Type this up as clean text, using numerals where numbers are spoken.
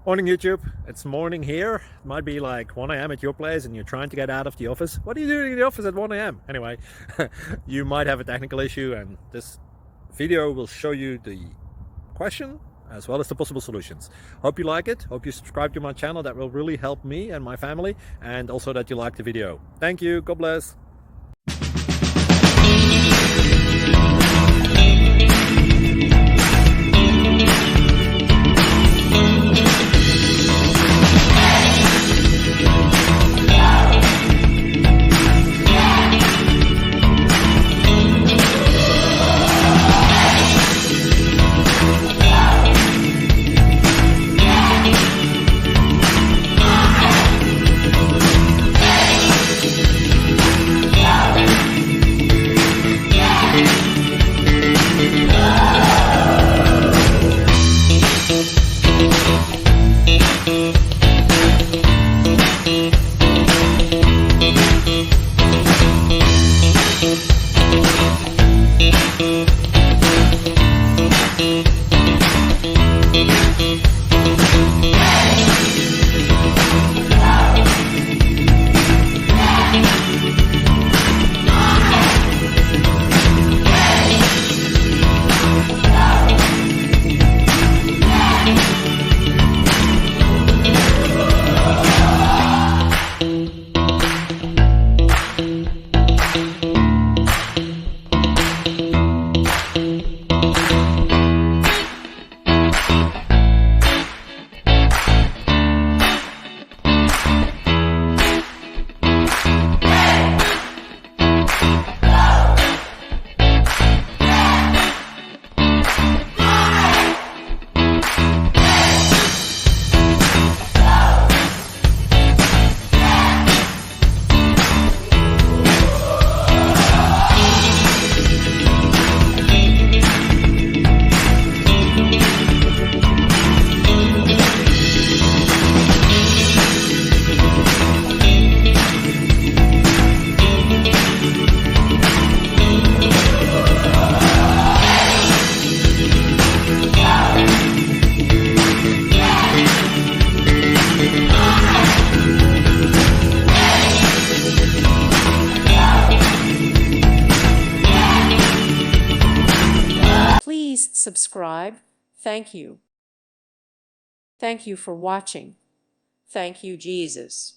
Morning YouTube, it's morning here. It might be like 1 a.m. at your place and you're trying to get out of the office. What are you doing in the office at 1 a.m.? Anyway, you might have a technical issue and this video will show you the question as well as the possible solutions. Hope you like it, hope you subscribe to my channel. That will really help me and my family, and also that you like the video. Thank you, God bless. Please subscribe. Thank you. Thank you for watching. Thank you, Jesus.